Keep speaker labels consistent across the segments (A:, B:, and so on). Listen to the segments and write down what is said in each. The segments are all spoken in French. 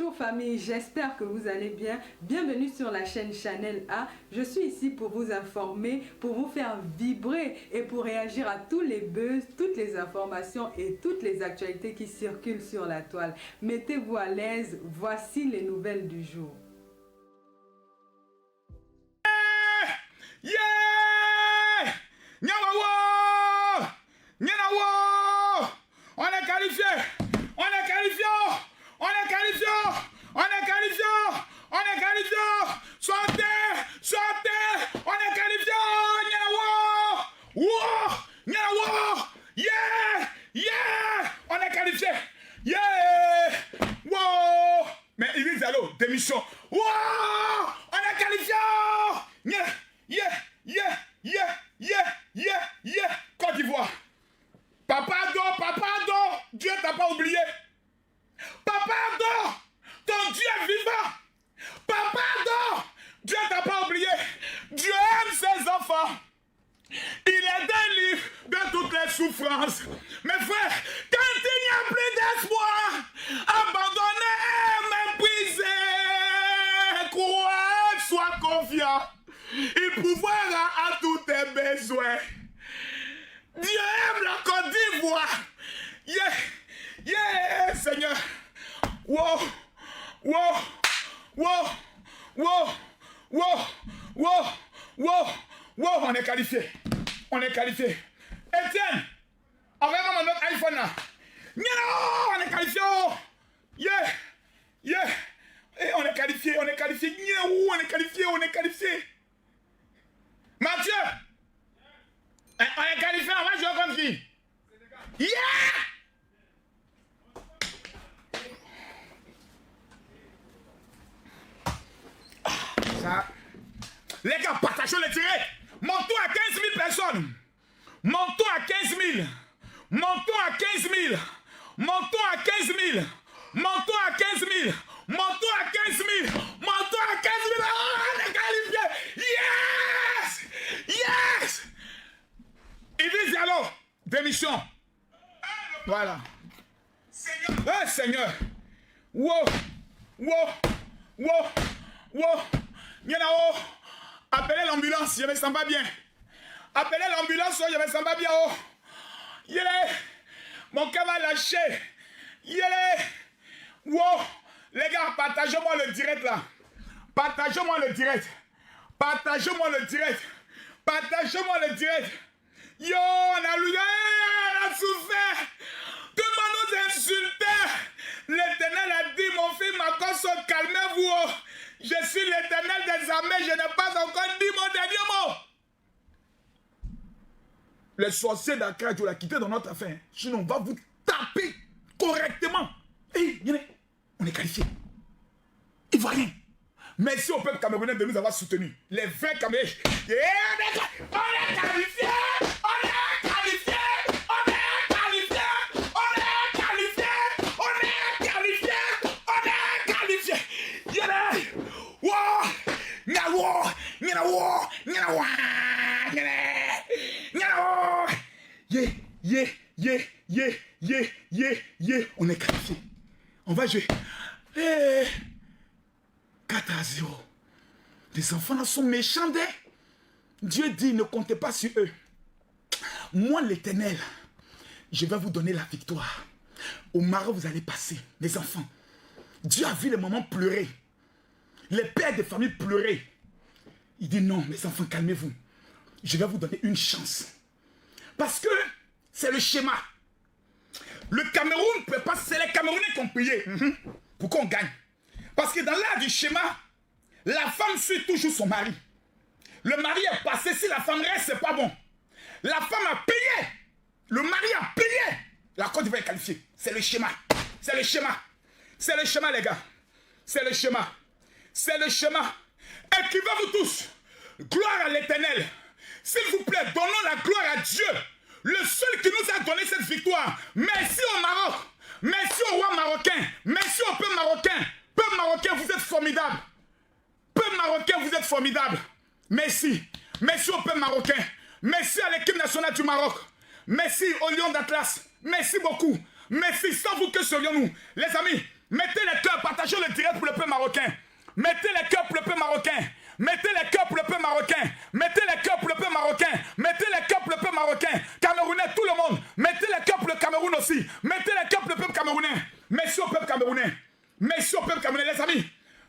A: Bonjour famille, j'espère que vous allez bien. Bienvenue sur la chaîne Channel A. Je suis ici pour vous informer, pour vous faire vibrer et pour réagir à tous les buzz, toutes les informations et toutes les actualités qui circulent sur la toile. Mettez-vous à l'aise, voici les nouvelles du jour.
B: Yeah! Nyawawo! Nyawawo! On est qualifié! On est qualifié! On est qualifié! On est qualifié! On est qualifié! Sortez! Sortez! On est qualifié! Nyawawo! Wow! Nyawawo! Yeah! Yeah! On est qualifié! Yeah! Wow! Mais Iris Diallo, démission! Wow! On est qualifié! Yeah! Yeah, yeah, yeah, yeah, yeah, yeah. Côte d'Ivoire. Papa Ado, Dieu t'a pas oublié. Papa Ado, ton Dieu est vivant. Papa Ado, Dieu t'a pas oublié. Dieu aime ses enfants. Il est délivré de toutes les souffrances. Mes frères, quand il n'y a plus d'espoir, abandonné, méprisé, crois, sois confiant. Il pourvoira à tous tes besoins. Dieu aime la Côte d'Ivoire. Yeah, yeah, Seigneur. Wow, wow, wow, wow, wow, wow, wow, wow. On est qualifié. On est qualifié. Etienne, envoyez-moi notre iPhone là. Non, on est qualifié. Yeah, yeah. Et on est qualifié, on est qualifié. On est qualifié, on est qualifié. Mathieu, on est qualifié, on va jouer comme qui? Yeah! Ça. Les gars, partagez le tiré. Montons à 15 000 personnes. Montons à 15 000. Montons à 15 000. Montons à 15 000. Montons à 15 000. Montons à 15 000. Montons à 15 000. Oh, on est qualifié. Yes! Yes! Iris Diallo, démission. Voilà. Eh Seigneur. Wow. Wow. Wow. Wow. Yenao. Appelez l'ambulance, je me sens pas bien. Appelez l'ambulance, je me sens pas bien. Oh. Yélé. Mon cœur va lâcher. Yélé. Wow. Les gars, partagez-moi le direct là. Partagez-moi le direct. Partagez-moi le direct. Partagez-moi le direct. Yo, on a souffert. Tout le monde nous insultait. L'Éternel a dit, mon fils Makoso, calmez-vous. Je suis l'Éternel des armées. Je n'ai pas encore dit mon dernier mot. Les sorciers d'Accra, tu l'as quitté dans notre affaire. Sinon, on va vous taper correctement. Hey, on est qualifié. Ivoirien. Merci au peuple camerounais de nous avoir soutenus. Les 20 Camerounais. Yeah, on est qualifié. On est qualifié. On est qualifié. On est qualifié. On est qualifié. On est qualifié. Yeah. Wow. Nyawo. Nyawo. Nyawo. Nyawo. Yeah. Yeah. Yeah. Yeah. Yeah. Yeah. Yeah. On est qualifié. On va jouer. Hey. 4-0. Les enfants là sont méchants. Dieu dit, ne comptez pas sur eux. Moi, l'Éternel, je vais vous donner la victoire. Au Maroc, vous allez passer, les enfants. Dieu a vu les mamans pleurer. Les pères de famille pleurer. Il dit non, mes enfants, calmez-vous. Je vais vous donner une chance. Parce que c'est le schéma. Le Cameroun ne peut pas, c'est les Camerounais qui ont payé pour qu'on gagne. Parce que dans l'art du schéma, la femme suit toujours son mari. Le mari est passé, si la femme reste, c'est pas bon. La femme a payé. Le mari a payé. La Côte d'Ivoire est qualifiée. C'est le schéma. C'est le schéma. C'est le schéma, les gars. C'est le schéma. C'est le schéma. Écrivez-vous tous. Gloire à l'Éternel. S'il vous plaît, donnons la gloire à Dieu. Le seul qui nous a donné cette victoire. Merci au Maroc. Merci au roi marocain. Merci au peuple marocain. Peuple marocain, vous êtes formidable. Peuple marocain, vous êtes formidable. Merci. Merci au peuple marocain. Merci à l'équipe nationale du Maroc. Merci au Lion d'Atlas. Merci beaucoup. Merci. Sans vous, que serions-nous? Les amis, mettez les cœurs, partagez le direct. Camerounais. Merci au peuple camerounais, les amis.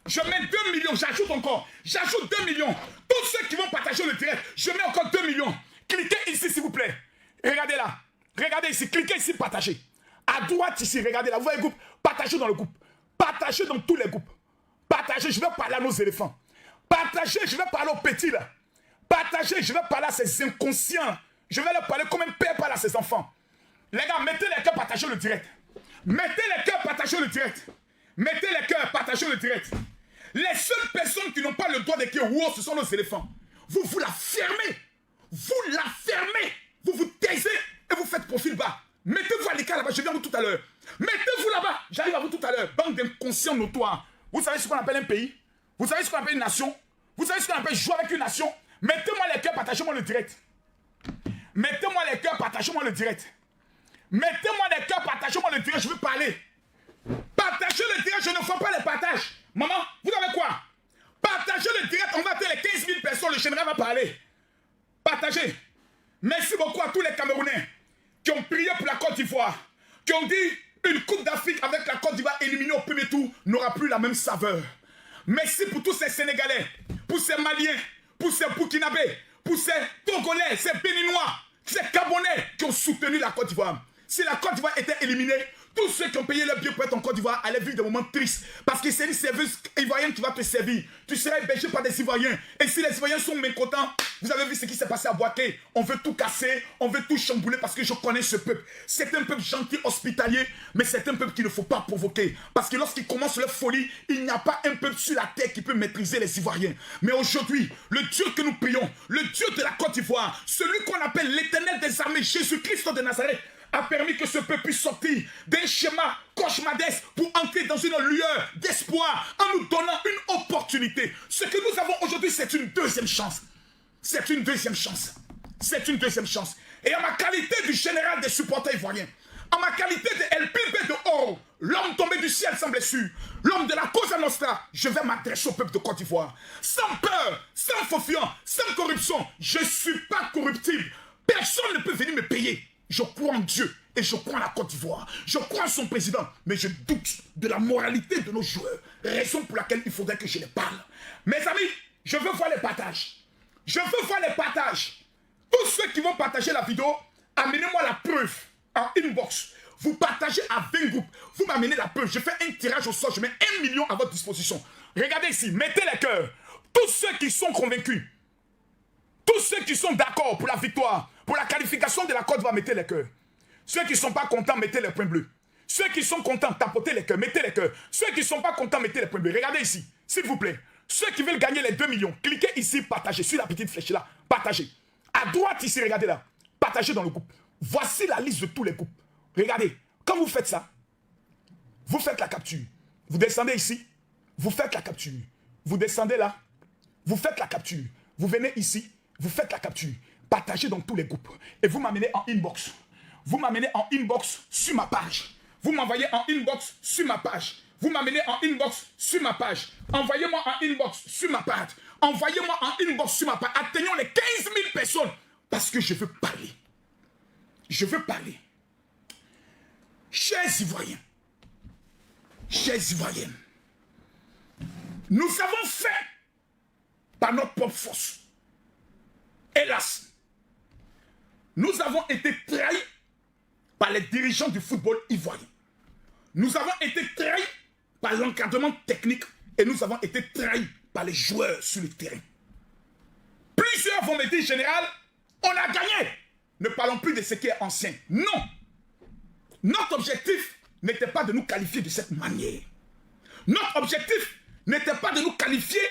B: Je mets 2 millions, j'ajoute encore. J'ajoute 2 millions. Tous ceux qui vont partager le direct, je mets encore 2 millions. Cliquez ici, s'il vous plaît. Regardez là. Regardez ici. Cliquez ici, partagez. À droite ici, regardez là. Vous voyez le groupe. Partagez dans le groupe. Partagez dans tous les groupes. Partagez, je vais parler à nos éléphants. Partagez, je vais parler aux petits là. Partagez, je vais parler à ces inconscients. Je vais leur parler comme un père parle à ses enfants. Les gars, mettez les cœurs, partagez le direct. Mettez les cœurs, partagez le direct. Mettez les cœurs, partagez le direct. Les seules personnes qui n'ont pas le droit d'écrire wow, ce sont nos éléphants. Vous la fermez. Vous la fermez. Vous vous taisez et vous faites profil bas. Mettez-vous à l'écart là-bas, je viens à vous tout à l'heure. Mettez-vous là-bas, j'arrive à vous tout à l'heure. Bande d'inconscients notoires. Vous savez ce qu'on appelle un pays? Vous savez ce qu'on appelle une nation? Vous savez ce qu'on appelle jouer avec une nation? Mettez-moi les cœurs, partagez-moi le direct. Mettez-moi les cœurs, partagez-moi le direct. Mettez-moi les cœurs, partagez-moi le direct, je veux parler. Partagez le direct, je ne fais pas les partages. Maman, vous avez quoi? Partagez le direct, on va atteindre les 15 000 personnes, le général va parler. Partagez. Merci beaucoup à tous les Camerounais qui ont prié pour la Côte d'Ivoire, qui ont dit une Coupe d'Afrique avec la Côte d'Ivoire éliminée au premier tour n'aura plus la même saveur. Merci pour tous ces Sénégalais, pour ces Maliens, pour ces Burkinabés, pour ces Togolais, ces Béninois, ces Gabonais qui ont soutenu la Côte d'Ivoire. Si la Côte d'Ivoire était éliminée, tous ceux qui ont payé leur billet pour être en Côte d'Ivoire allaient vivre des moments tristes. Parce que c'est une serveuse ivoirienne qui va te servir. Tu seras hébergé par des Ivoiriens. Et si les Ivoiriens sont mécontents, vous avez vu ce qui s'est passé à Boaké. On veut tout casser, on veut tout chambouler parce que je connais ce peuple. C'est un peuple gentil, hospitalier, mais c'est un peuple qu'il ne faut pas provoquer. Parce que lorsqu'ils commencent leur folie, il n'y a pas un peuple sur la terre qui peut maîtriser les Ivoiriens. Mais aujourd'hui, le Dieu que nous prions, le Dieu de la Côte d'Ivoire, celui qu'on appelle l'Éternel des armées, Jésus-Christ de Nazareth, a permis que ce peuple puisse sortir d'un schéma cauchemardesque pour entrer dans une lueur d'espoir en nous donnant une opportunité. Ce que nous avons aujourd'hui, c'est une deuxième chance. C'est une deuxième chance. C'est une deuxième chance. Et en ma qualité du général des supporters ivoiriens, en ma qualité de El Pilbe de Oro, l'homme tombé du ciel sans blessure, l'homme de la Cosa Nostra, je vais m'adresser au peuple de Côte d'Ivoire. Sans peur, sans faufiant, sans corruption. Je ne suis pas corruptible. Personne ne peut venir me payer. Je crois en Dieu et je crois en la Côte d'Ivoire. Je crois en son président, mais je doute de la moralité de nos joueurs. Raison pour laquelle il faudrait que je les parle. Mes amis, je veux voir les partages. Je veux voir les partages. Tous ceux qui vont partager la vidéo, amenez-moi la preuve en inbox. Vous partagez à 20 groupes. Vous m'amenez la preuve. Je fais un tirage au sort. Je mets 1 million à votre disposition. Regardez ici. Mettez les cœurs. Tous ceux qui sont convaincus. Tous ceux qui sont d'accord pour la victoire, pour la qualification de la Côte d'Ivoire, mettez les cœurs. Ceux qui ne sont pas contents, mettez les points bleus. Ceux qui sont contents, tapotez les cœurs, mettez les cœurs. Ceux qui ne sont pas contents, mettez les points bleus. Regardez ici, s'il vous plaît. Ceux qui veulent gagner les 2 millions, cliquez ici, partagez. Sur la petite flèche là, partagez. À droite ici, regardez là. Partagez dans le groupe. Voici la liste de tous les groupes. Regardez, quand vous faites ça, vous faites la capture. Vous descendez ici, vous faites la capture. Vous descendez là, vous faites la capture. Vous venez ici, vous faites la capture, partagez dans tous les groupes et vous m'amenez en inbox. Vous m'amenez en inbox sur ma page. Vous m'envoyez en inbox sur ma page. Vous m'amenez en inbox sur ma page. Envoyez-moi en inbox sur ma page. Envoyez-moi en inbox sur ma page. Atteignons les 15 000 personnes parce que je veux parler. Je veux parler. Chers Ivoiriens, chers Ivoiriennes, nous avons fait par notre propre force. Hélas, nous avons été trahis par les dirigeants du football ivoirien. Nous avons été trahis par l'encadrement technique et nous avons été trahis par les joueurs sur le terrain. Plusieurs vont me dire, général, on a gagné. Ne parlons plus de ce qui est ancien. Non. Notre objectif n'était pas de nous qualifier de cette manière. Notre objectif n'était pas de nous qualifier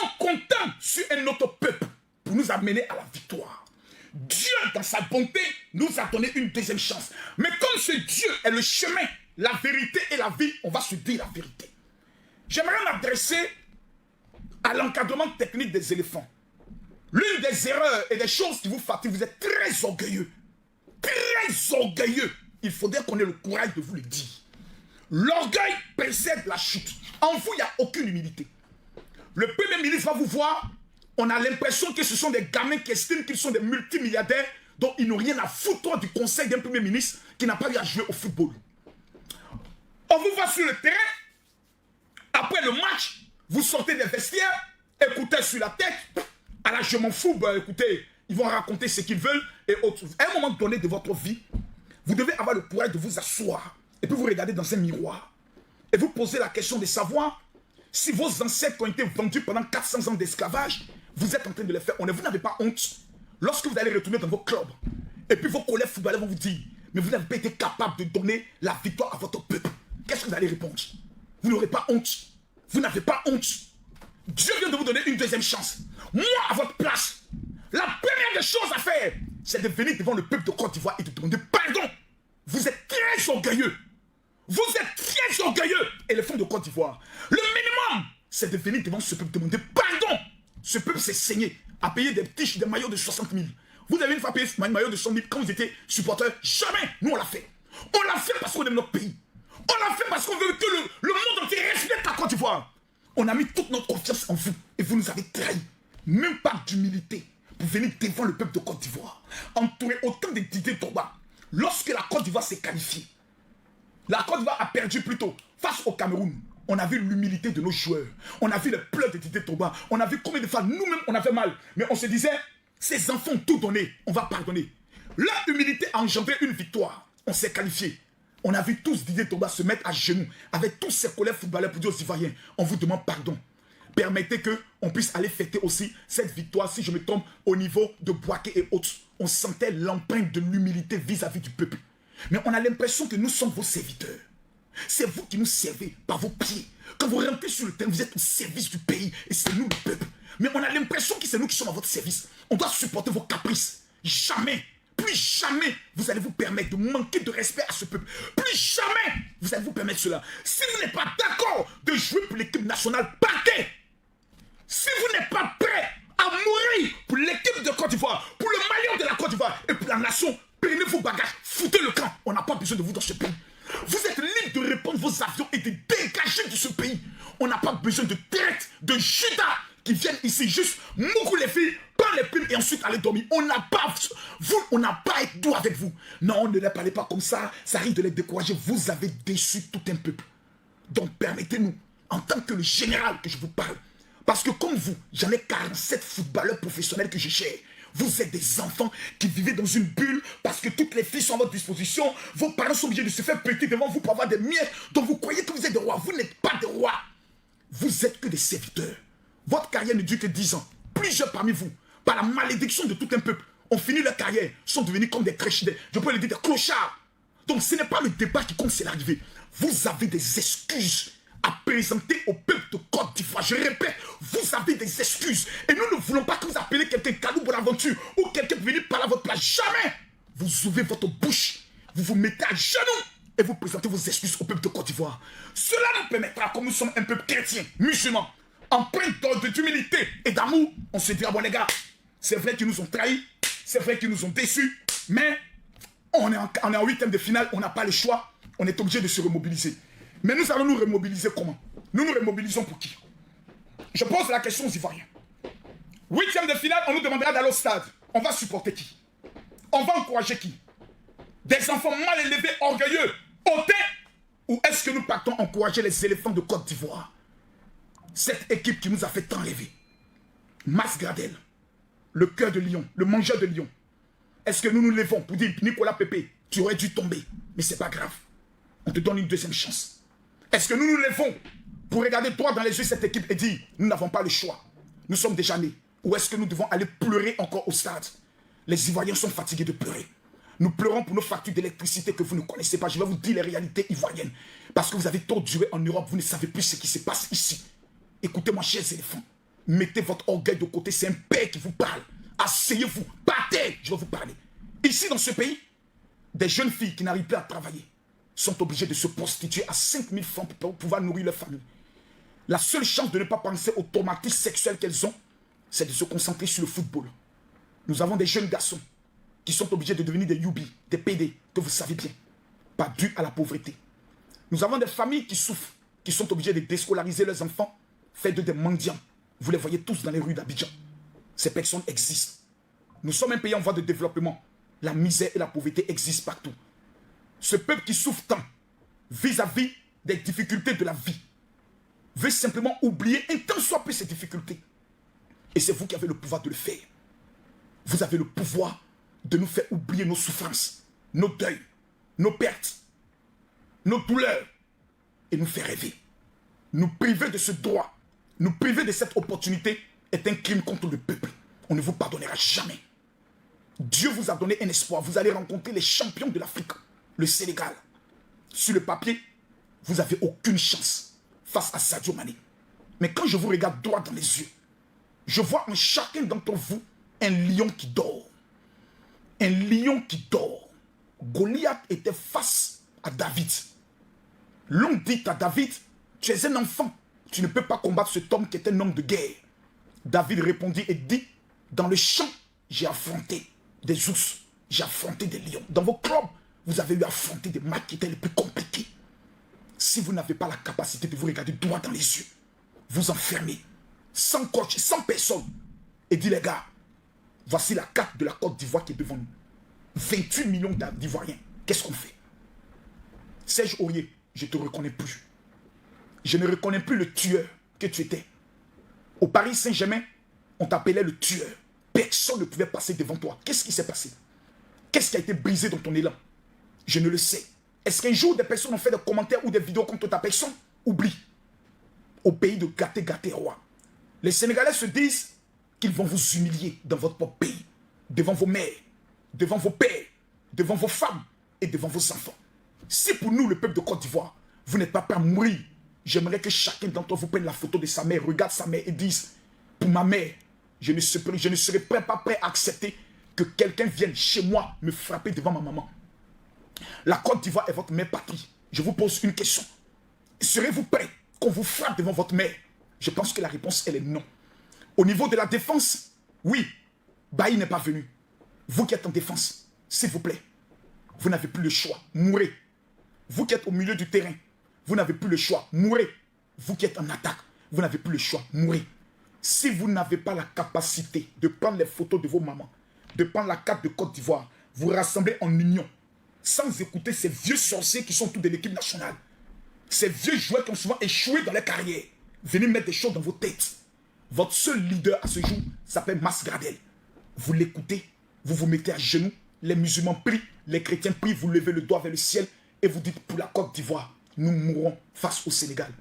B: en comptant sur un autre peuple pour nous amener à la victoire. Dieu, dans sa bonté, nous a donné une deuxième chance. Mais comme ce Dieu est le chemin, la vérité et la vie, on va se dire la vérité. J'aimerais m'adresser à l'encadrement technique des éléphants. L'une des erreurs et des choses qui vous fatiguent, vous êtes très orgueilleux. Très orgueilleux. Il faudrait qu'on ait le courage de vous le dire. L'orgueil précède la chute. En vous, il n'y a aucune humilité. Le Premier ministre va vous voir. On a l'impression que ce sont des gamins qui estiment qu'ils sont des multimilliardaires dont ils n'ont rien à foutre du conseil d'un Premier ministre qui n'a pas eu à jouer au football. On vous voit sur le terrain. Après le match, vous sortez des vestiaires, écoutez sur la tête. Ah là, je m'en fous, bah, écoutez, ils vont raconter ce qu'ils veulent. Et autres. À un moment donné de votre vie, vous devez avoir le courage de vous asseoir. Et puis vous regardez dans un miroir. Et vous posez la question de savoir si vos ancêtres ont été vendus pendant 400 ans d'esclavage, vous êtes en train de les faire. Vous n'avez pas honte. Lorsque vous allez retourner dans vos clubs, et puis vos collègues footballeurs vont vous dire, mais vous n'avez pas été capable de donner la victoire à votre peuple. Qu'est-ce que vous allez répondre? Vous n'aurez pas honte. Vous n'avez pas honte. Dieu vient de vous donner une deuxième chance. Moi, à votre place, la première des choses à faire, c'est de venir devant le peuple de Côte d'Ivoire et de demander pardon. Vous êtes très orgueilleux. Vous êtes très orgueilleux, éléphant de Côte d'Ivoire. Le minimum, c'est de venir devant ce peuple demander pardon. Ce peuple s'est saigné, a payé des tiges, des maillots de 60 000. Vous avez une fois payé un maillot de 100 000 quand vous étiez supporter? Jamais. Nous, on l'a fait. On l'a fait parce qu'on aime notre pays. On l'a fait parce qu'on veut que le monde entier respecte la Côte d'Ivoire. On a mis toute notre confiance en vous et vous nous avez trahis. Même pas d'humilité pour venir devant le peuple de Côte d'Ivoire. Entouré autant de Didier Drogba. Lorsque la Côte d'Ivoire s'est qualifiée, la Côte d'Ivoire a perdu plutôt face au Cameroun. On a vu l'humilité de nos joueurs. On a vu les pleurs de Didier Drogba. On a vu combien de fois nous-mêmes on avait mal. Mais on se disait, ces enfants ont tout donné, on va pardonner. Leur humilité a engendré une victoire. On s'est qualifié. On a vu tous Didier Drogba se mettre à genoux avec tous ses collègues footballeurs pour dire aux Ivoiriens, on vous demande pardon. Permettez qu'on puisse aller fêter aussi cette victoire, si je me trompe, au niveau de Boaké et autres. On sentait l'empreinte de l'humilité vis-à-vis du peuple. Mais on a l'impression que nous sommes vos serviteurs. C'est vous qui nous servez par vos pieds. Quand vous rentrez sur le terrain, vous êtes au service du pays et c'est nous le peuple. Mais on a l'impression que c'est nous qui sommes à votre service. On doit supporter vos caprices. Jamais, plus jamais, vous allez vous permettre de manquer de respect à ce peuple. Plus jamais, vous allez vous permettre cela. Si vous n'êtes pas d'accord de jouer pour l'équipe nationale, partez. Si vous n'êtes pas prêt à mourir pour l'équipe de Côte d'Ivoire, pour le maillot de la Côte d'Ivoire et pour la nation, prenez vos bagages, foutez le camp. On n'a pas besoin de vous dans ce pays. Vous êtes libre de répondre vos avions et de dégager de ce pays. On n'a pas besoin de traite, de Judas qui viennent ici juste mourir les filles, prendre les plumes et ensuite aller dormir. On n'a pas, on n'a pas à être doux avec vous. Non, ne les parlez pas comme ça, ça risque de les décourager. Vous avez déçu tout un peuple. Donc permettez-nous, en tant que le général que je vous parle, parce que comme vous, j'en ai 47 footballeurs professionnels que je gère. Vous êtes des enfants qui vivez dans une bulle parce que toutes les filles sont à votre disposition. Vos parents sont obligés de se faire péter devant vous pour avoir des miettes. Donc vous croyez que vous êtes des rois. Vous n'êtes pas des rois. Vous êtes que des serviteurs. Votre carrière ne dure que 10 ans. Plusieurs parmi vous, par la malédiction de tout un peuple, ont fini leur carrière, sont devenus comme des crèches, je peux le dire, des clochards. Donc ce n'est pas le débat qui compte, c'est l'arrivée. Vous avez des excuses à présenter au peuple de Côte d'Ivoire. Je répète, vous avez des excuses. Et nous ne voulons pas que vous appeliez quelqu'un Kalou Bonaventure ou quelqu'un pour venir parler à votre place. Jamais. Vous ouvrez votre bouche, vous vous mettez à genoux et vous présentez vos excuses au peuple de Côte d'Ivoire. Cela nous permettra, comme nous sommes un peuple chrétien, musulman, empreint d'humilité et d'amour, on se dira, bon les gars, c'est vrai qu'ils nous ont trahis, c'est vrai qu'ils nous ont déçus, mais on est en huitième de finale, on n'a pas le choix, on est obligé de se remobiliser. Mais nous allons nous remobiliser comment? Nous nous remobilisons pour qui? Je pose la question aux Ivoiriens. Huitième de finale, on nous demandera d'aller au stade. On va supporter qui? On va encourager qui? Des enfants mal élevés, orgueilleux, hautains? Ou est-ce que nous partons encourager les éléphants de Côte d'Ivoire? Cette équipe qui nous a fait tant rêver. Mas Gradel, le cœur de lion, le mangeur de lion. Est-ce que nous nous levons pour dire, Nicolas Pépé, tu aurais dû tomber, mais c'est pas grave. On te donne une deuxième chance. Est-ce que nous nous levons pour regarder droit dans les yeux cette équipe et dire, nous n'avons pas le choix, nous sommes déjà nés? Ou est-ce que nous devons aller pleurer encore au stade? Les Ivoiriens sont fatigués de pleurer. Nous pleurons pour nos factures d'électricité que vous ne connaissez pas. Je vais vous dire les réalités ivoiriennes. Parce que vous avez trop duré en Europe, vous ne savez plus ce qui se passe ici. Écoutez-moi, chers éléphants. Mettez votre orgueil de côté, c'est un père qui vous parle. Asseyez-vous, partez, je vais vous parler. Ici, dans ce pays, des jeunes filles qui n'arrivent plus à travailler sont obligées de se prostituer à 5 000 francs pour pouvoir nourrir leur famille. La seule chance de ne pas penser au traumatisme sexuel qu'elles ont, c'est de se concentrer sur le football. Nous avons des jeunes garçons qui sont obligés de devenir des Yubi, des PD, que vous savez bien, pas dû à la pauvreté. Nous avons des familles qui souffrent, qui sont obligées de déscolariser leurs enfants, faire d'eux des mendiants. Vous les voyez tous dans les rues d'Abidjan. Ces personnes existent. Nous sommes un pays en voie de développement. La misère et la pauvreté existent partout. Ce peuple qui souffre tant vis-à-vis des difficultés de la vie veut simplement oublier un tant soit peu ces difficultés. Et c'est vous qui avez le pouvoir de le faire. Vous avez le pouvoir de nous faire oublier nos souffrances, nos deuils, nos pertes, nos douleurs et nous faire rêver. Nous priver de ce droit, nous priver de cette opportunité est un crime contre le peuple. On ne vous pardonnera jamais. Dieu vous a donné un espoir. Vous allez rencontrer les champions de l'Afrique, le Sénégal. Sur le papier, vous n'avez aucune chance face à Sadio Mané. Mais quand je vous regarde droit dans les yeux, je vois en chacun d'entre vous un lion qui dort. Un lion qui dort. Goliath était face à David. L'on dit à David, tu es un enfant, tu ne peux pas combattre cet homme qui est un homme de guerre. David répondit et dit, dans le champ, j'ai affronté des ours, j'ai affronté des lions. Dans vos clubs, vous avez eu à affronter des matchs qui étaient les plus compliqués. Si vous n'avez pas la capacité de vous regarder droit dans les yeux, vous enfermez, sans coach, sans personne, et dit les gars, voici la carte de la Côte d'Ivoire qui est devant nous. 28 millions d'Ivoiriens. Qu'est-ce qu'on fait? Serge Aurier, je ne te reconnais plus. Je ne reconnais plus le tueur que tu étais. Au Paris Saint-Germain, on t'appelait le tueur. Personne ne pouvait passer devant toi. Qu'est-ce qui s'est passé? Qu'est-ce qui a été brisé dans ton élan? Je ne le sais. Est-ce qu'un jour des personnes ont fait des commentaires ou des vidéos contre ta personne? Oublie. Au pays de gâté roi. Les Sénégalais se disent qu'ils vont vous humilier dans votre propre pays. Devant vos mères, devant vos pères, devant vos femmes et devant vos enfants. Si pour nous, le peuple de Côte d'Ivoire, vous n'êtes pas prêt à mourir, j'aimerais que chacun d'entre vous prenne la photo de sa mère, regarde sa mère et dise, pour ma mère, je ne serai pas prêt à accepter que quelqu'un vienne chez moi me frapper devant ma maman. La Côte d'Ivoire est votre mère patrie. Je vous pose une question. Serez-vous prêt qu'on vous frappe devant votre mère? Je pense que la réponse, elle est non. Au niveau de la défense, oui, Bailly n'est pas venu. Vous qui êtes en défense, s'il vous plaît, vous n'avez plus le choix. Mourez. Vous qui êtes au milieu du terrain, vous n'avez plus le choix. Mourez. Vous qui êtes en attaque, vous n'avez plus le choix. Mourez. Si vous n'avez pas la capacité de prendre les photos de vos mamans, de prendre la carte de Côte d'Ivoire, vous rassemblez en union, sans écouter ces vieux sorciers qui sont tous de l'équipe nationale, ces vieux joueurs qui ont souvent échoué dans leur carrière, venez mettre des choses dans vos têtes. Votre seul leader à ce jour s'appelle Mas Gradel. Vous l'écoutez, vous vous mettez à genoux, les musulmans prient, les chrétiens prient, vous levez le doigt vers le ciel et vous dites pour la Côte d'Ivoire, nous mourrons face au Sénégal.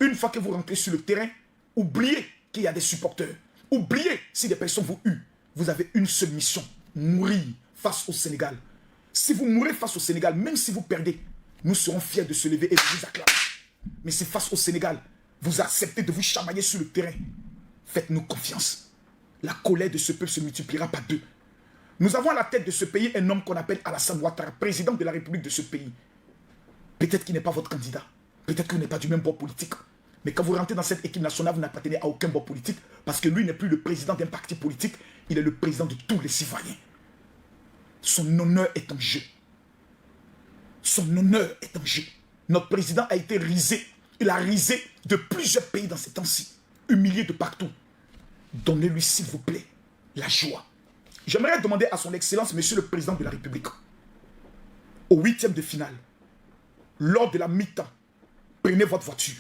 B: Une fois que vous rentrez sur le terrain, oubliez qu'il y a des supporters. Oubliez si des personnes vous huent. Vous avez une seule mission, mourir face au Sénégal. Si vous mourrez face au Sénégal, même si vous perdez, nous serons fiers de se lever et de vous acclamer. Mais si face au Sénégal, vous acceptez de vous chamailler sur le terrain, faites-nous confiance. La colère de ce peuple se multipliera par deux. Nous avons à la tête de ce pays un homme qu'on appelle Alassane Ouattara, président de la République de ce pays. Peut-être qu'il n'est pas votre candidat. Peut-être qu'il n'est pas du même bord politique. Mais quand vous rentrez dans cette équipe nationale, vous n'appartenez à aucun bord politique. Parce que lui n'est plus le président d'un parti politique. Il est le président de tous les citoyens. Son honneur est en jeu. Son honneur est en jeu. Notre président a été risé. Il a risé de plusieurs pays dans ces temps-ci. Humilié de partout. Donnez-lui, s'il vous plaît, la joie. J'aimerais demander à son excellence, monsieur le président de la République, au 8e de finale, lors de la mi-temps, prenez votre voiture,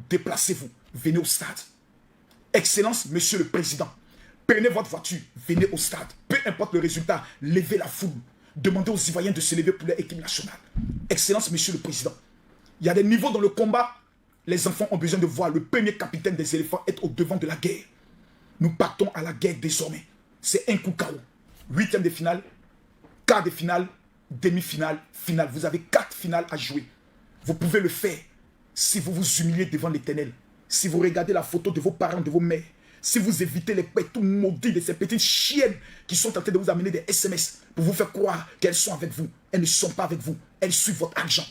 B: déplacez-vous, venez au stade. Excellence, monsieur le président, prenez votre voiture, venez au stade. Peu importe le résultat, levez la foule. Demandez aux Ivoiriens de se lever pour leur équipe nationale. Excellence, monsieur le président, il y a des niveaux dans le combat. Les enfants ont besoin de voir le premier capitaine des éléphants être au devant de la guerre. Nous partons à la guerre désormais. C'est un coup KO. 8e de finale, quart de finale, demi-finale, finale. Vous avez 4 finales à jouer. Vous pouvez le faire si vous vous humiliez devant l'Éternel. Si vous regardez la photo de vos parents, de vos mères. Si vous évitez les tout maudits de ces petites chiennes qui sont en train de vous amener des SMS pour vous faire croire qu'elles sont avec vous. Elles ne sont pas avec vous. Elles suivent votre argent.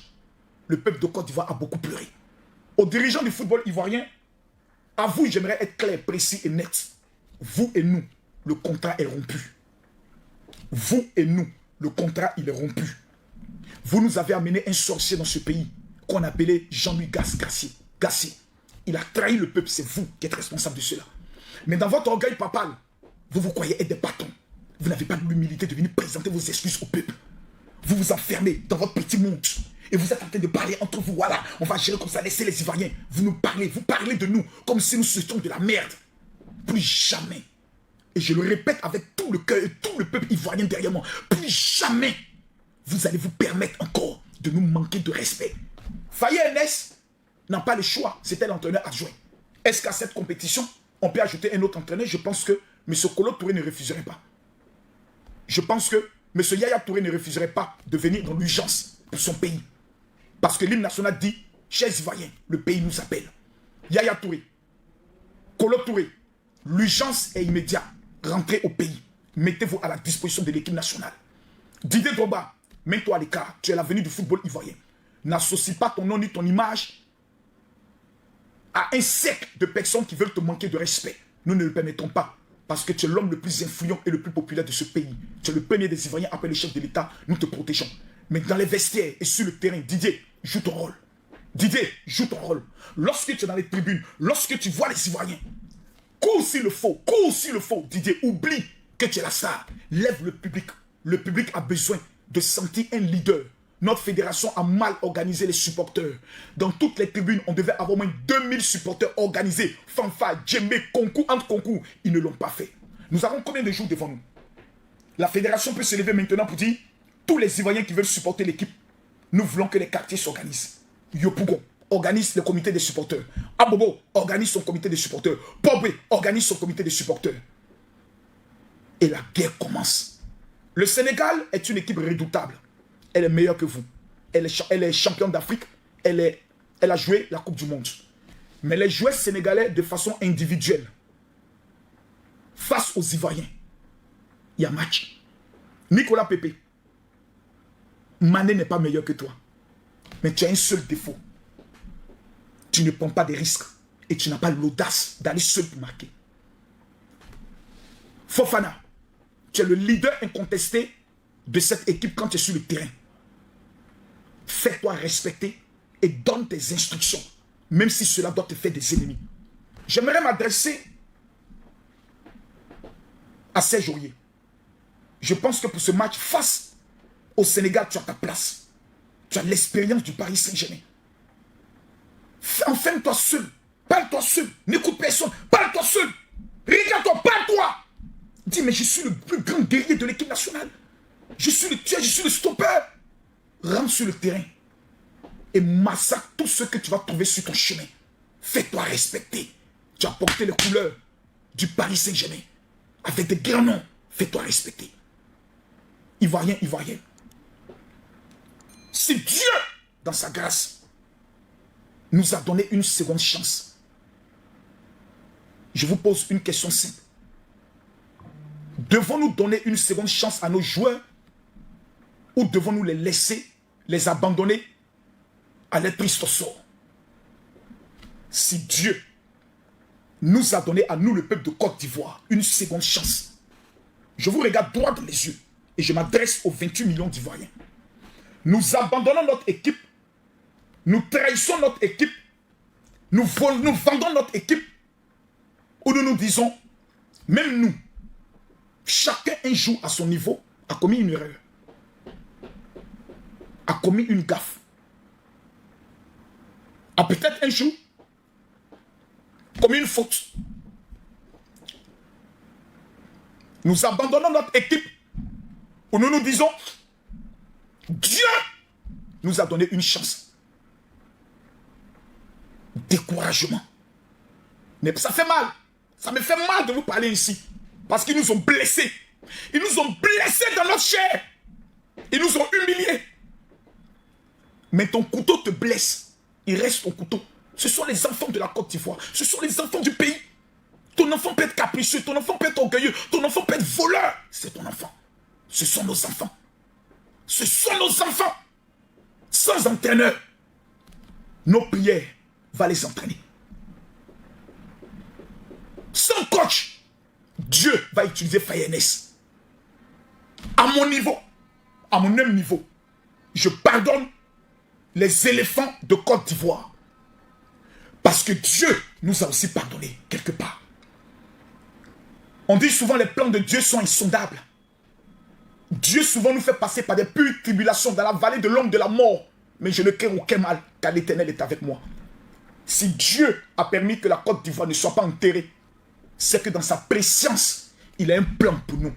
B: Le peuple de Côte d'Ivoire a beaucoup pleuré. Aux dirigeants du football ivoirien, à vous, j'aimerais être clair, précis et net. Vous et nous, le contrat est rompu. Vous et nous, le contrat, il est rompu. Vous nous avez amené un sorcier dans ce pays qu'on appelait Jean-Louis Gassier. Il a trahi le peuple, c'est vous qui êtes responsable de cela. Mais dans votre orgueil papal, vous vous croyez être des patrons. Vous n'avez pas l'humilité de venir présenter vos excuses au peuple. Vous vous enfermez dans votre petit monde. Et vous êtes en train de parler entre vous. Voilà, on va gérer comme ça, laissez les Ivoiriens. Vous parlez de nous comme si nous étions de la merde. Plus jamais. Et je le répète avec tout le cœur et tout le peuple ivoirien derrière moi. Plus jamais vous allez vous permettre encore de nous manquer de respect. Faye NS n'a pas le choix. C'était l'entraîneur adjoint. Est-ce qu'à cette compétition, on peut ajouter un autre entraîneur? Je pense que M. Kolo Touré ne refuserait pas. Je pense que M. Yaya Touré ne refuserait pas de venir dans l'urgence pour son pays. Parce que l'hymne national dit, chers Ivoiriens, le pays nous appelle. Yaya Touré, Kolo Touré, l'urgence est immédiate. Rentrez au pays. Mettez-vous à la disposition de l'équipe nationale. Didier Drogba, mets-toi à l'écart. Tu es l'avenir du football ivoirien. N'associe pas ton nom ni ton image à un cercle de personnes qui veulent te manquer de respect. Nous ne le permettons pas. Parce que tu es l'homme le plus influent et le plus populaire de ce pays. Tu es le premier des Ivoiriens après le chef de l'État. Nous te protégeons. Mais dans les vestiaires et sur le terrain, Didier, joue ton rôle. Didier, joue ton rôle. Lorsque tu es dans les tribunes, lorsque tu vois les Ivoiriens, cours s'il le faut, Didier, oublie que tu es la star. Lève le public. Le public a besoin de sentir un leader. Notre fédération a mal organisé les supporters. Dans toutes les tribunes, on devait avoir au moins 2000 supporters organisés. Fanfare, djembé, concours, entre concours. Ils ne l'ont pas fait. Nous avons combien de jours devant nous? La fédération peut se lever maintenant pour dire, tous les Ivoiriens qui veulent supporter l'équipe, nous voulons que les quartiers s'organisent. Yopougon organise le comité des supporters. Abobo organise son comité des supporters. Pobé organise son comité des supporters. Et la guerre commence. Le Sénégal est une équipe redoutable. Elle est meilleure que vous. Elle est championne d'Afrique. Elle a joué la Coupe du Monde. Mais les joueurs sénégalais de façon individuelle, face aux Ivoiriens, il y a match. Nicolas Pepe, Mané n'est pas meilleur que toi. Mais tu as un seul défaut. Tu ne prends pas de risques. Et tu n'as pas l'audace d'aller seul pour marquer. Fofana, tu es le leader incontesté de cette équipe quand tu es sur le terrain. Fais-toi respecter et donne tes instructions, même si cela doit te faire des ennemis. J'aimerais m'adresser à Serge Aurier. Je pense que pour ce match face au Sénégal, tu as ta place. Tu as l'expérience du Paris Saint-Germain. Enferme-toi seul. Parle-toi seul. N'écoute personne. Parle-toi seul. Regarde-toi. Parle-toi. Dis, mais je suis le plus grand guerrier de l'équipe nationale. Je suis le tueur, je suis le stopper. Rentre sur le terrain et massacre tout ce que tu vas trouver sur ton chemin. Fais-toi respecter. Tu as porté les couleurs du Paris Saint-Germain avec des grands noms. Fais-toi respecter. Ivoirien, Ivoirien. Si Dieu, dans sa grâce, nous a donné une seconde chance, je vous pose une question simple. Devons-nous donner une seconde chance à nos joueurs ou devons-nous les laisser, les abandonner à leur triste sort? Si Dieu nous a donné à nous, le peuple de Côte d'Ivoire, une seconde chance, je vous regarde droit dans les yeux et je m'adresse aux 28 millions d'Ivoiriens. Nous abandonnons notre équipe, nous trahissons notre équipe, nous vendons notre équipe, ou nous nous disons, même nous, chacun un jour à son niveau a commis une erreur, a commis une gaffe, a peut-être un jour commis une faute. Nous abandonnons notre équipe où nous nous disons, Dieu nous a donné une chance. Découragement. Mais ça fait mal. Ça me fait mal de vous parler ici. Parce qu'ils nous ont blessés. Ils nous ont blessés dans notre chair. Ils nous ont humiliés. Mais ton couteau te blesse. Il reste ton couteau. Ce sont les enfants de la Côte d'Ivoire. Ce sont les enfants du pays. Ton enfant peut être capricieux. Ton enfant peut être orgueilleux. Ton enfant peut être voleur. C'est ton enfant. Ce sont nos enfants. Ce sont nos enfants. Sans entraîneur, nos prières vont les entraîner. Sans coach, Dieu va utiliser Fayenès. À mon niveau, à mon même niveau, je pardonne les éléphants de Côte d'Ivoire. Parce que Dieu nous a aussi pardonné quelque part. On dit souvent les plans de Dieu sont insondables. Dieu souvent nous fait passer par des pures tribulations dans la vallée de l'ombre de la mort. Mais je ne crains aucun mal, car l'Éternel est avec moi. Si Dieu a permis que la Côte d'Ivoire ne soit pas enterrée, c'est que dans sa préscience, il a un plan pour nous.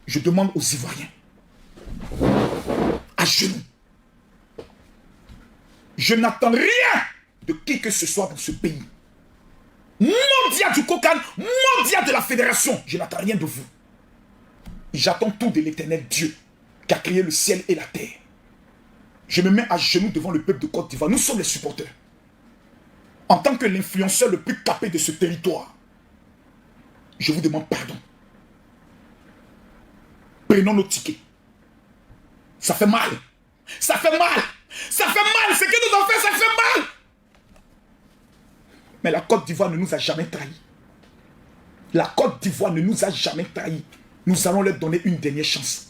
B: Je demande aux Ivoiriens, à genoux, je n'attends rien de qui que ce soit dans ce pays. Mondial du Cocan, mondial de la fédération, je n'attends rien de vous. J'attends tout de l'Éternel Dieu qui a créé le ciel et la terre. Je me mets à genoux devant le peuple de Côte d'Ivoire. Nous sommes les supporters. En tant que l'influenceur le plus capé de ce territoire, je vous demande pardon. Prenons nos tickets. Ça fait mal. Ça fait mal. Ça fait mal. Ce que nous avons fait, ça fait mal. Mais la Côte d'Ivoire ne nous a jamais trahis. La Côte d'Ivoire ne nous a jamais trahis. Nous allons leur donner une dernière chance.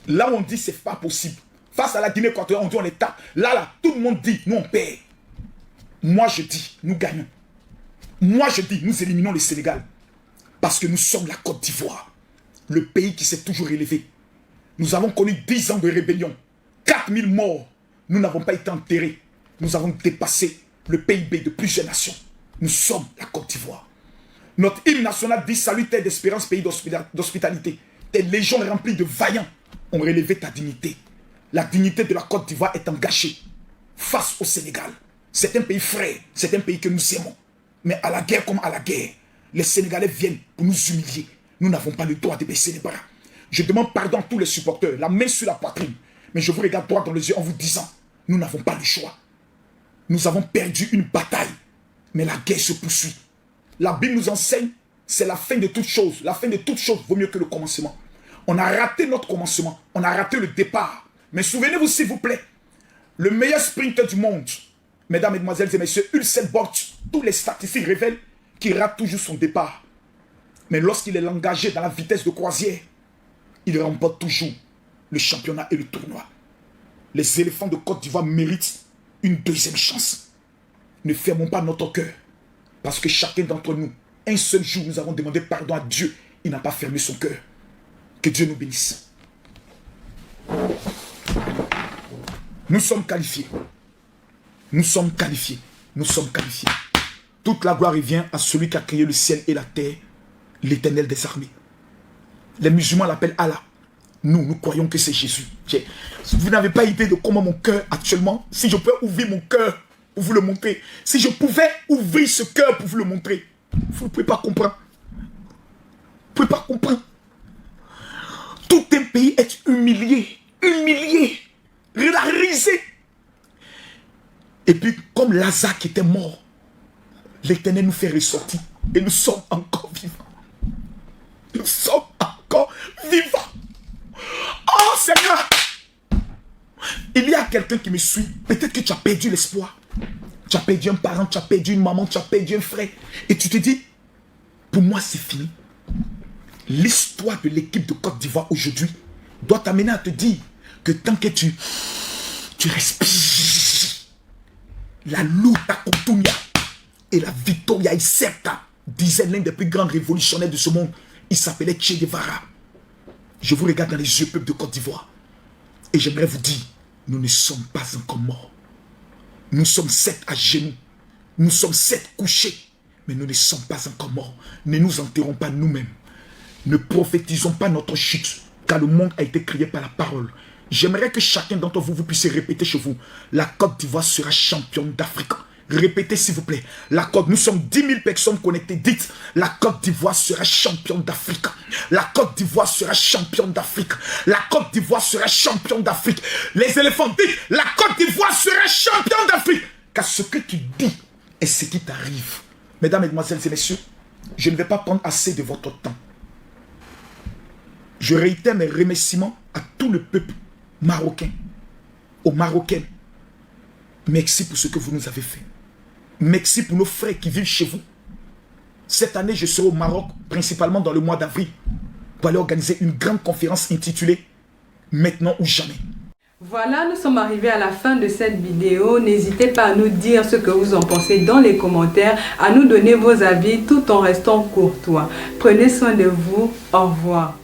B: Là où on dit c'est pas possible. Face à la Guinée équatoriale, on dit on est tape. Là, tout le monde dit, nous on perd. Moi je dis, nous gagnons. Moi je dis, nous éliminons le Sénégal. Parce que nous sommes la Côte d'Ivoire. Le pays qui s'est toujours élevé. Nous avons connu 10 ans de rébellion. 4000 morts. Nous n'avons pas été enterrés. Nous avons dépassé le PIB de plusieurs nations. Nous sommes la Côte d'Ivoire. Notre hymne national dit salutaire d'espérance, pays d'hospitalité. Tes légions remplies de vaillants ont relevé ta dignité. La dignité de la Côte d'Ivoire est engagée face au Sénégal. C'est un pays frère, c'est un pays que nous aimons. Mais à la guerre comme à la guerre, les Sénégalais viennent pour nous humilier. Nous n'avons pas le droit de baisser les bras. Je demande pardon à tous les supporters, la main sur la poitrine. Mais je vous regarde droit dans les yeux en vous disant, nous n'avons pas le choix. Nous avons perdu une bataille, mais la guerre se poursuit. La Bible nous enseigne, c'est la fin de toute chose. La fin de toute chose vaut mieux que le commencement. On a raté notre commencement, on a raté le départ. Mais souvenez-vous s'il vous plaît, le meilleur sprinter du monde, mesdames, mesdemoiselles et messieurs, Usain Bolt, tous les statistiques révèlent qu'il rate toujours son départ. Mais lorsqu'il est engagé dans la vitesse de croisière, il remporte toujours le championnat et le tournoi. Les éléphants de Côte d'Ivoire méritent une deuxième chance. Ne fermons pas notre cœur. Parce que chacun d'entre nous, un seul jour, nous avons demandé pardon à Dieu. Il n'a pas fermé son cœur. Que Dieu nous bénisse. Nous sommes qualifiés. Nous sommes qualifiés. Nous sommes qualifiés. Toute la gloire revient à celui qui a créé le ciel et la terre, l'Éternel des armées. Les musulmans l'appellent Allah. Nous croyons que c'est Jésus. Vous n'avez pas idée de comment mon cœur actuellement, si je peux ouvrir mon cœur pour vous le montrer, si je pouvais ouvrir ce cœur pour vous le montrer, vous ne pouvez pas comprendre. Vous ne pouvez pas comprendre. Tout un pays est humilié, risé. Et puis, comme Lazare qui était mort, l'Éternel nous fait ressortir. Et nous sommes encore vivants. Nous sommes encore vivants. Oh Seigneur! Il y a quelqu'un qui me suit. Peut-être que tu as perdu l'espoir. Tu as perdu un parent, tu as perdu une maman, tu as perdu un frère. Et tu te dis, pour moi c'est fini. L'histoire de l'équipe de Côte d'Ivoire aujourd'hui doit t'amener à te dire que tant que tu respires, la Luta Coutunia et la Victoria Icerta, disait l'un des plus grands révolutionnaires de ce monde. Il s'appelait Che Guevara. Je vous regarde dans les yeux, peuple de Côte d'Ivoire. Et j'aimerais vous dire, nous ne sommes pas encore morts. Nous sommes 7 à genoux. Nous sommes 7 couchés. Mais nous ne sommes pas encore morts. Ne nous enterrons pas nous-mêmes. Ne prophétisons pas notre chute. Car le monde a été créé par la parole. J'aimerais que chacun d'entre vous, vous puissiez répéter chez vous. La Côte d'Ivoire sera championne d'Afrique. Répétez s'il vous plaît. La Côte, nous sommes 10 000 personnes connectées. Dites, la Côte d'Ivoire sera championne d'Afrique. La Côte d'Ivoire sera championne d'Afrique. La Côte d'Ivoire sera championne d'Afrique. Les éléphants, dites, la Côte d'Ivoire sera championne d'Afrique. Car ce que tu dis est ce qui t'arrive. Mesdames, mesdemoiselles et messieurs, je ne vais pas prendre assez de votre temps. Je réitère mes remerciements à tout le peuple marocain, aux Marocaines. Merci pour ce que vous nous avez fait. Merci pour nos frères qui vivent chez vous. Cette année, je serai au Maroc, principalement dans le mois d'avril, pour aller organiser une grande conférence intitulée « Maintenant ou jamais ».
A: Voilà, nous sommes arrivés à la fin de cette vidéo. N'hésitez pas à nous dire ce que vous en pensez dans les commentaires, à nous donner vos avis tout en restant courtois. Prenez soin de vous. Au revoir.